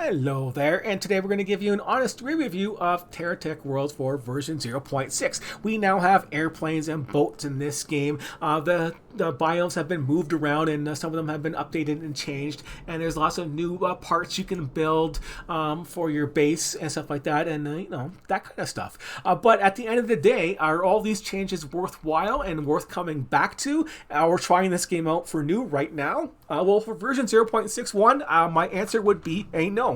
Hello there, and today we're going to give you an honest re-review of TerraTech World 4 version 0.6. We now have airplanes and boats in this game. The biomes have been moved around, and some of them have been updated and changed, and there's lots of new parts you can build for your base and stuff like that, and that kind of stuff. But at the end of the day, are all these changes worthwhile and worth coming back to? We're trying this game out for new right now. Well, for version 0.61, my answer would be a no.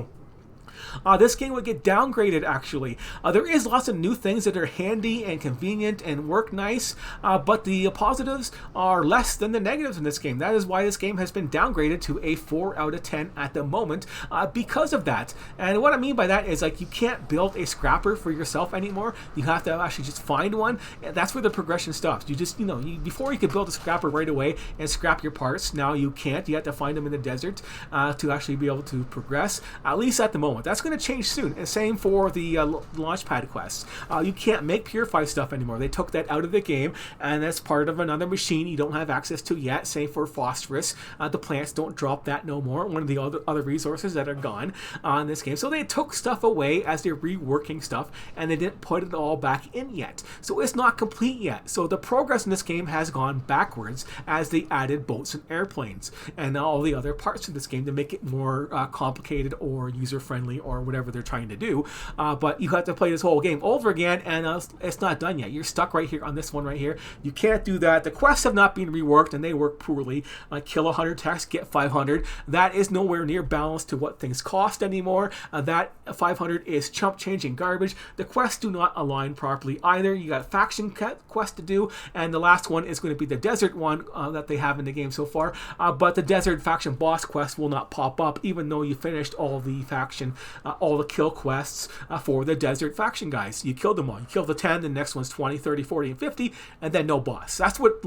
This game would get downgraded, actually. There is lots of new things that are handy and convenient and work nice, but the positives are less than the negatives in this game. That is why this game has been downgraded to a 4 out of 10 at the moment because of that. And what I mean by that is, like, you can't build a scrapper for yourself anymore. You have to actually just find one, and that's where the progression stops. You just, before you could build a scrapper right away and scrap your parts, now you can't. You have to find them in the desert to actually be able to progress, at least at the moment. That's going to change soon. And same for the launchpad quests. You can't make purify stuff anymore. They took that out of the game, and that's part of another machine you don't have access to yet. Same for phosphorous. The plants don't drop that no more. One of the other resources that are gone in this game. So they took stuff away as they're reworking stuff, and they didn't put it all back in yet. So it's not complete yet. So the progress in this game has gone backwards as they added boats and airplanes and all the other parts of this game to make it more complicated or user-friendly or whatever they're trying to do, but you have to play this whole game over again, and it's not done yet. You're stuck right here on this one right here. You can't do that. The quests have not been reworked, and they work poorly. Kill 100 techs, get 500. That is nowhere near balanced to what things cost anymore. That 500 is chump change and garbage. The quests do not align properly either. You got faction quest to do, and the last one is going to be the desert one that they have in the game so far, but the desert faction boss quest will not pop up even though you finished all the faction all the kill quests for the desert faction guys. You killed them all. You killed the 10, the next one's 20, 30, 40, and 50, and then no boss. That's what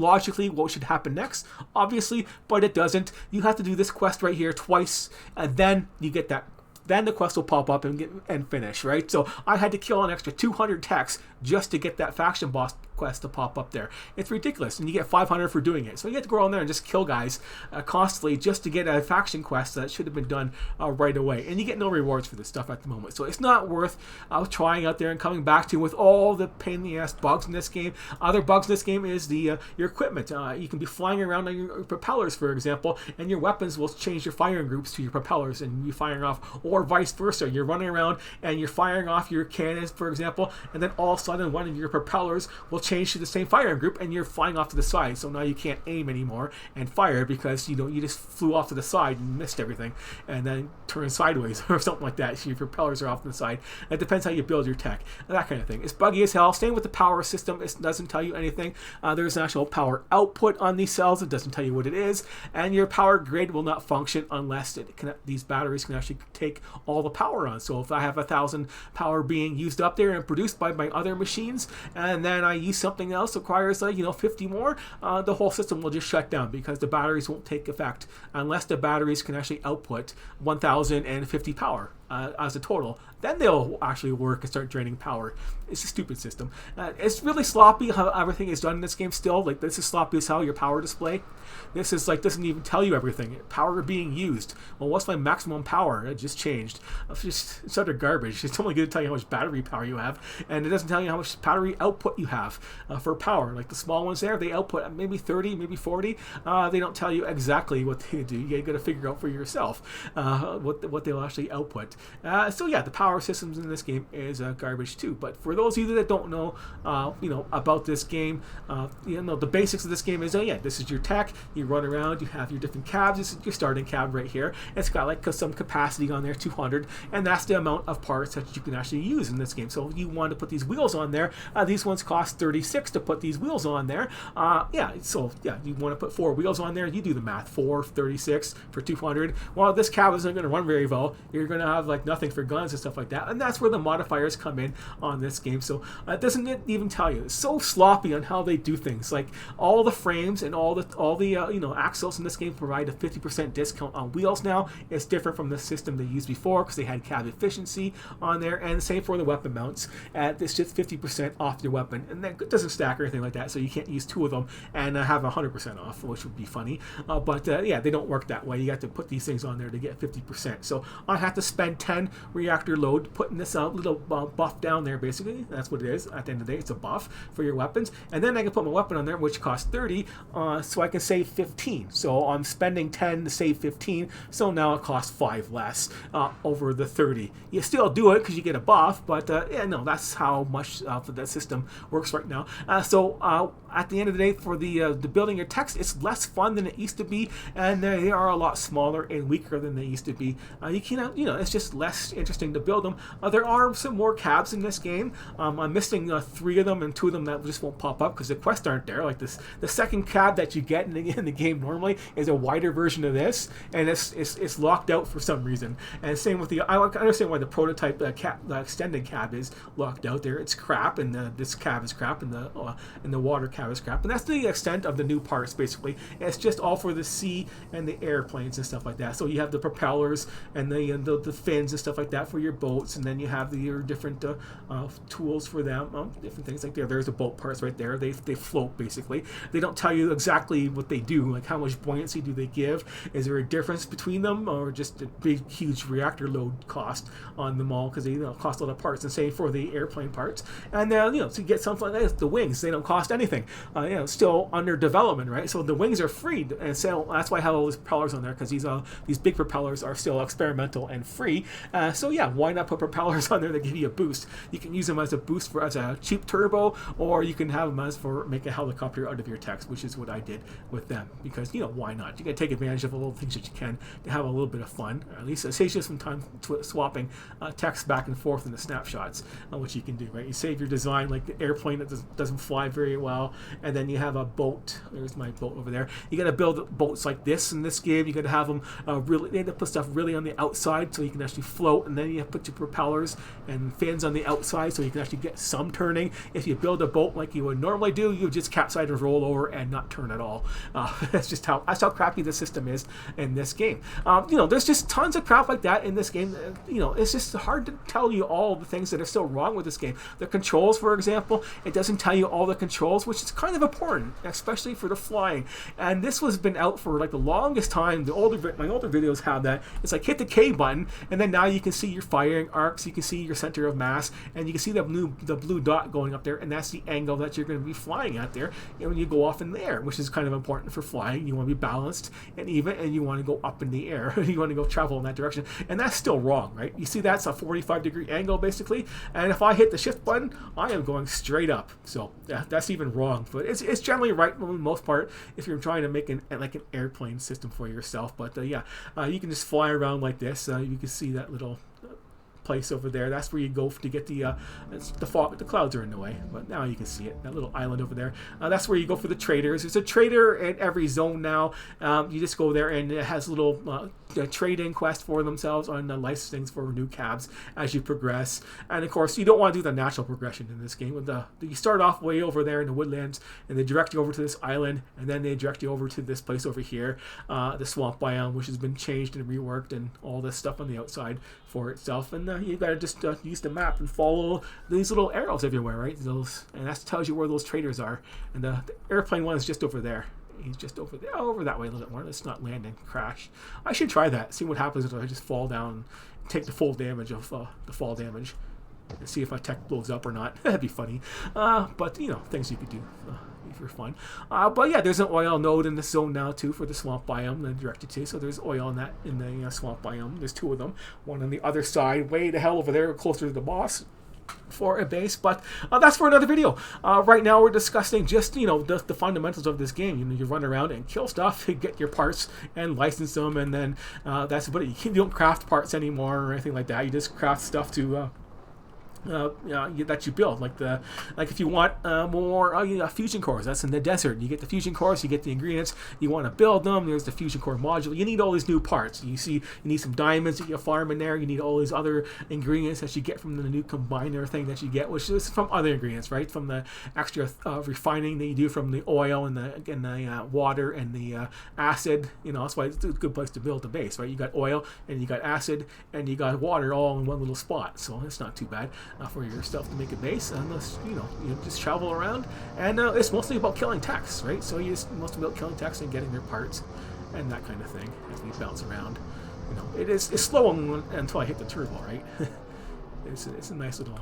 should happen next, obviously, but it doesn't. You have to do this quest right here twice, and then you get that. Then the quest will pop up and finish, right? So I had to kill an extra 200 techs just to get that faction boss quest to pop up there. It's ridiculous, and you get 500 for doing it. So you have to go on there and just kill guys constantly just to get a faction quest that should have been done right away. And you get no rewards for this stuff at the moment. So it's not worth trying out there and coming back to with all the pain in the ass bugs in this game. Other bugs in this game is your equipment. You can be flying around on your propellers, for example, and your weapons will change your firing groups to your propellers and you firing off, or vice versa. You're running around and you're firing off your cannons, for example, and then all of a sudden one of your propellers will change to the same firing group and you're flying off to the side. So now you can't aim anymore and fire because you just flew off to the side and missed everything and then turned sideways or something like that. So your propellers are off to the side. It depends how you build your tech, that kind of thing. It's buggy as hell. Same with the power system. It doesn't tell you anything. There's an actual power output on these cells. It doesn't tell you what it is, and your power grid will not function unless these batteries can actually take all the power on. So if I have 1,000 power being used up there and produced by my other machines, and then I use something else that requires 50 more, the whole system will just shut down because the batteries won't take effect unless the batteries can actually output 1,050 power as a total. Then they'll actually work and start draining power. It's a stupid system. It's really sloppy how everything is done in this game still. Like, this is sloppy as hell, your power display. This is doesn't even tell you everything. Power being used. Well, what's my maximum power? It just changed. It's utter garbage. It's only going to tell you how much battery power you have, and it doesn't tell you how much battery output you have for power. Like the small ones there, they output maybe 30, maybe 40. They don't tell you exactly what they do. You got to figure out for yourself what they'll actually output. So yeah, the power systems in this game is garbage too. But for those of you that don't know, about this game, the basics of this game is, this is your tech. You run around, you have your different cabs. This is your starting cab right here. It's got some capacity on there, 200, and that's the amount of parts that you can actually use in this game. So if you want to put these wheels on there, these ones cost 36 to put these wheels on there. You want to put 4 wheels on there, you do the math. 4, 36 for 200. Well, this cab isn't going to run very well. You're going to have nothing for guns and stuff like that, and that's where the modifiers come in on this game. game, so it doesn't even tell you. It's so sloppy on how they do things. Like all the frames and all the axles in this game provide a 50% discount on wheels now. It's different from the system they used before because they had cab efficiency on there, and same for the weapon mounts. It's just 50% off your weapon, and that doesn't stack or anything like that, so you can't use two of them and have 100% off, which would be funny. But yeah, they don't work that way. You have to put these things on there to get 50%. So I have to spend 10 reactor load putting this little buff down there. Basically, that's what it is. At the end of the day, it's a buff for your weapons, and then I can put my weapon on there, which costs 30, so I can save 15. So I'm spending 10 to save 15. So now it costs 5 less over the 30. You still do it because you get a buff, but yeah, no, that's how much the system works right now. So at the end of the day, for the building your text, it's less fun than it used to be, and they are a lot smaller and weaker than they used to be. It's just less interesting to build them. There are some more cabs in this game. I'm missing 3 of them, and 2 of them that just won't pop up because the quests aren't there. Like this, the second cab that you get in the game normally is a wider version of this, and it's locked out for some reason. And same with I understand why the prototype the extended cab is locked out there. It's crap, and this cab is crap, and the water cab is crap. And that's the extent of the new parts, basically. And it's just all for the sea and the airplanes and stuff like that. So you have the propellers and the fins and stuff like that for your boats, and then you have your different tools for them, different things like there's the boat parts right there. They float, basically. They don't tell you exactly what they do, like how much buoyancy do they give. Is there a difference between them, or just a big huge reactor load cost on them all, because they cost a lot of parts. And same for the airplane parts. And to get something like this, the wings, they don't cost anything. Still under development, right? So the wings are free, and so that's why I have all these propellers on there, because these big propellers are still experimental and free. So yeah, why not put propellers on there that give you a boost? You can use them as a boost as a cheap turbo, or you can have them as for make a helicopter out of your text, which is what I did with them, because why not? You can take advantage of all the little things that you can to have a little bit of fun. Or at least it saves you some time swapping text back and forth in the snapshots, which you can do, right? You save your design, like the airplane that doesn't fly very well, and then you have a boat. There's my boat over there. You got to build boats like this in this game. You got to have them they have to put stuff really on the outside so you can actually float, and then you have to put your propellers and fins on the outside so you can actually get some turning. If you build a boat like you would normally do, you would just capsize and roll over and not turn at all. That's how crappy the system is in this game. There's just tons of crap like that in this game. It's just hard to tell you all the things that are still wrong with this game. The controls, for example, it doesn't tell you all the controls, which is kind of important, especially for the flying. And this was been out for like the longest time. My older videos have that. It's like hit the K button, and then now you can see your firing arcs, you can see your center of mass, and you can see the blue dot going up there, and that's the angle that you're going to be flying at there when you go off in the air, which is kind of important for flying. You want to be balanced and even, and you want to go up in the air. You want to go travel in that direction, and that's still wrong, right? You see that's a 45-degree angle basically, and if I hit the shift button, I am going straight up. So yeah, that's even wrong, but it's generally right for the most part if you're trying to make an airplane system for yourself. But yeah, you can just fly around like this. You can see that little place over there. That's where you go to get the fog. The clouds are in the way, but now you can see it. That little island over there. That's where you go for the traders. There's a trader in every zone now. You just go there, and it has little trade-in quest for themselves on the licensings for new cabs as you progress. And of course, you don't want to do the natural progression in this game. You start off way over there in the woodlands, and they direct you over to this island, and then they direct you over to this place over here, the swamp biome, which has been changed and reworked, and all this stuff on the outside for itself. And you got to just use the map and follow these little arrows everywhere, right? And that tells you where those traders are. And the airplane one is just over there. He's just over there, over that way a little bit more. Let's not land and crash. I should try that. See what happens if I just fall down and take the full damage of the fall damage. And see if my tech blows up or not. That'd be funny. But things you could do for fun. But yeah, there's an oil node in this zone now too for the swamp biome that directed to. So there's oil in the swamp biome. There's 2 of them. One on the other side, way the hell over there, closer to the boss for a base. But that's for another video. Right now we're discussing just the fundamentals of this game. You run around and kill stuff, get your parts and license them, and then that's about it. You don't craft parts anymore or anything like that. You just craft stuff to that you build, like if you want more fusion cores, that's in the desert. You get the fusion cores, you get the ingredients, you want to build them. There's the fusion core module. You need all these new parts. You need some diamonds that you farm in there. You need all these other ingredients that you get from the new combiner thing that you get, which is from other ingredients, right? From the extra refining that you do from the oil and the water and the acid. That's why it's a good place to build a base, right? You got oil and you got acid and you got water all in one little spot, so it's not too bad for yourself to make a base, unless you just travel around. And it's mostly about killing techs, right? So you just mostly about killing techs and getting their parts and that kind of thing as we bounce around. It's slow until I hit the turbo, right? It's a nice little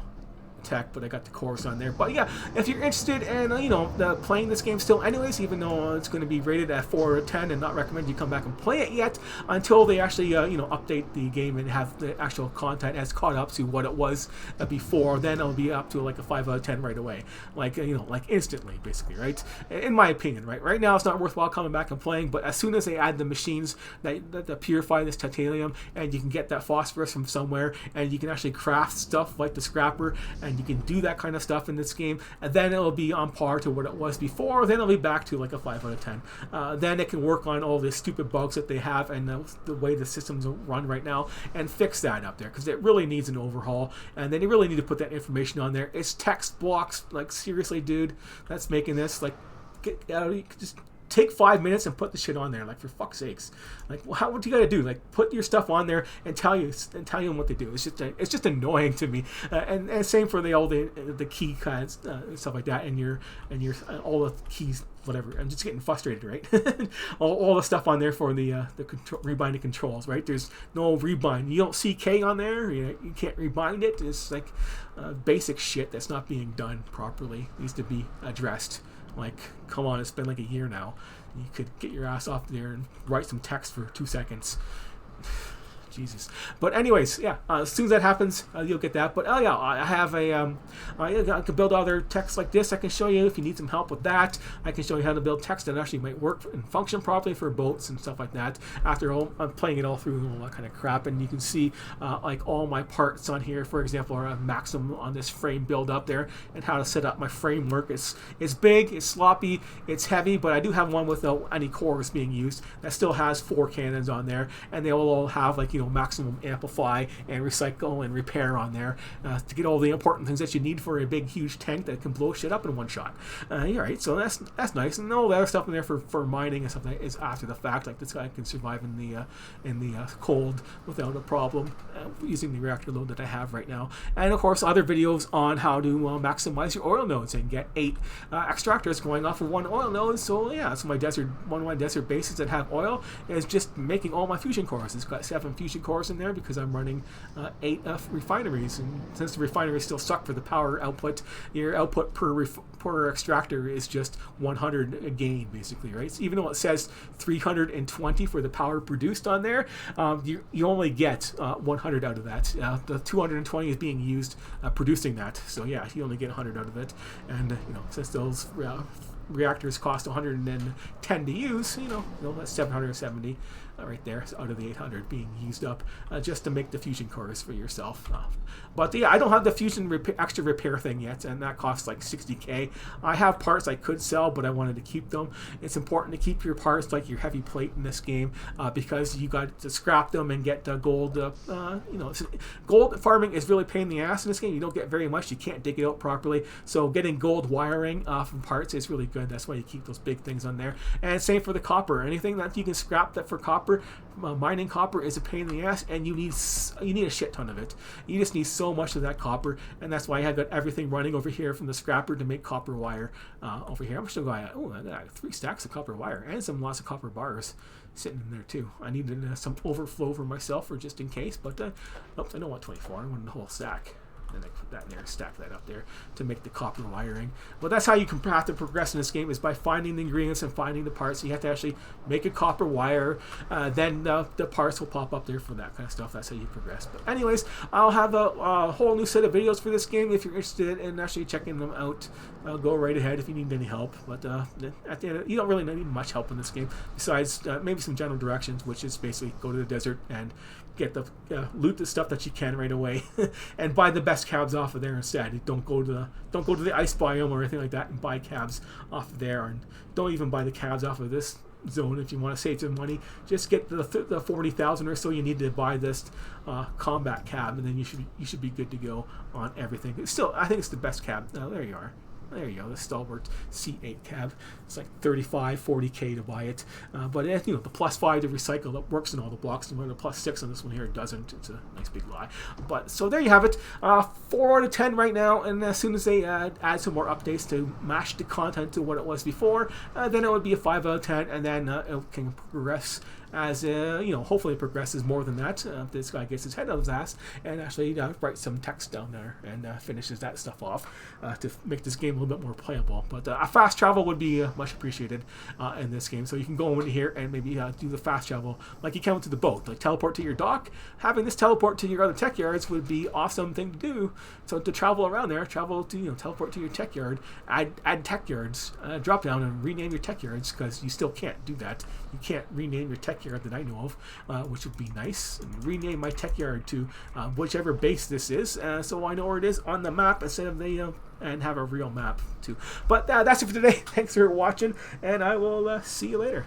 tech, but I got the cores on there. But yeah, if you're interested in playing this game still anyways, even though it's going to be rated at 4 or 10 and not recommend you come back and play it yet until they actually update the game and have the actual content as caught up to what it was before, then it'll be up to like a 5 out of 10 right away, like instantly, basically, right? In my opinion, right now it's not worthwhile coming back and playing, but as soon as they add the machines that purify this titanium, and you can get that phosphorus from somewhere, and you can actually craft stuff like the scrapper, and you can do that kind of stuff in this game, and then it'll be on par to what it was before. Then it'll be back to like a 5 out of 10. Then it can work on all the stupid bugs that they have and the way the systems run right now, and fix that up there, because it really needs an overhaul. And then you really need to put that information on there. It's text blocks, like seriously, dude, that's making this like just take 5 minutes and put the shit on there, like, for fuck's sakes. Like, what do you gotta do? Like, put your stuff on there and tell you what they do. It's just annoying to me. And same for all the key kinds, stuff like that, and your all the keys, whatever. I'm just getting frustrated, right? all the stuff on there for the rebinding controls, right? There's no rebind. You don't see K on there. You can't rebind it. It's like basic shit that's not being done properly. Needs to be addressed. Like, come on, it's been like a year now. You could get your ass off there and write some text for 2 seconds. Jesus. But anyways, yeah, as soon as that happens, you'll get that. But yeah, I have I can build other text like this. I can show you if you need some help with that. I can show you how to build text that actually might work and function properly for boats and stuff like that. After all, I'm playing it all through and all that kind of crap, and you can see like all my parts on here, for example, are a maximum on this frame build up there, and how to set up my framework. It's big, it's sloppy, it's heavy, but I do have one without any cores being used that still has 4 cannons on there, and they will all have, like, maximum amplify and recycle and repair on there to get all the important things that you need for a big, huge tank that can blow shit up in one shot. Right, so that's nice. And all the other stuff in there for mining and stuff that is after the fact, like this guy can survive in the cold without a problem using the reactor load that I have right now. And of course, other videos on how to maximize your oil nodes and get 8 extractors going off of 1 oil node. So yeah, so one of my desert bases that have oil is just making all my fusion cores. It's got 7 fusion cores in there because I'm running 8 refineries, and since the refineries still suck for the power output, your output per extractor is just 100 gain, basically, right? So even though it says 320 for the power produced on there, you only get 100 out of that. The 220 is being used producing that, so yeah, you only get 100 out of it. And since those reactors cost 110 to use, that's 770 right there, so out of the 800 being used up just to make the fusion cores for yourself. But yeah, I don't have the fusion extra repair thing yet, and that costs like 60k. I have parts I could sell, but I wanted to keep them. It's important to keep your parts, like your heavy plate in this game, because you got to scrap them and get gold. Gold farming is really a pain in the ass in this game. You don't get very much. You can't dig it out properly. So getting gold wiring from parts is really good. That's why you keep those big things on there. And same for the copper. Anything that you can scrap that for copper, mining copper is a pain in the ass, and you need a shit ton of it. You just need so much of that copper, and that's why I have got everything running over here from the scrapper to make copper wire over here. I'm still going, I got 3 stacks of copper wire and lots of copper bars sitting in there too. I needed some overflow for myself, or just in case, but oops, I don't want 24. I want the whole stack. And I put that in there, stack that up there to make the copper wiring. But that's how you can have to progress in this game, is by finding the ingredients and finding the parts. You have to actually make a copper wire, then the parts will pop up there for that kind of stuff. That's how you progress. But anyways, I'll have a whole new set of videos for this game. If you're interested in actually checking them out, go right ahead if you need any help. But at the end, you don't really need much help in this game, besides maybe some general directions, which is basically go to the desert and get the loot the stuff that you can right away, and buy the best cabs off of there instead. Don't go to the ice biome or anything like that and buy cabs off of there, and don't even buy the cabs off of this zone if you want to save some money. Just get the 40,000 or so you need to buy this combat cab, and then you should be good to go on everything. Still, I think it's the best cab. There you are. There you go, the Stalwart C8 cab. It's like 35, 40K to buy it. But the +5 to recycle, that works in all the blocks. And the +6 on this one here, it doesn't. It's a nice big lie. But so there you have it. 4 out of 10 right now. And as soon as they add some more updates to match the content to what it was before, then it would be a 5 out of 10. And then it can progress as hopefully it progresses more than that. This guy gets his head out of his ass and actually writes some text down there and finishes that stuff off to make this game a little bit more playable. But a fast travel would be much appreciated in this game. So you can go over here and maybe do the fast travel like you can to the boat, like teleport to your dock. Having this teleport to your other tech yards would be awesome thing to do. So to travel around there, teleport to your tech yard, add tech yards, drop down and rename your tech yards, because you still can't do that. You can't rename your tech yard that I know of, which would be nice. And rename my tech yard to whichever base this is, so I know where it is on the map instead of and have a real map too. But that's it for today. Thanks for watching, and I will see you later.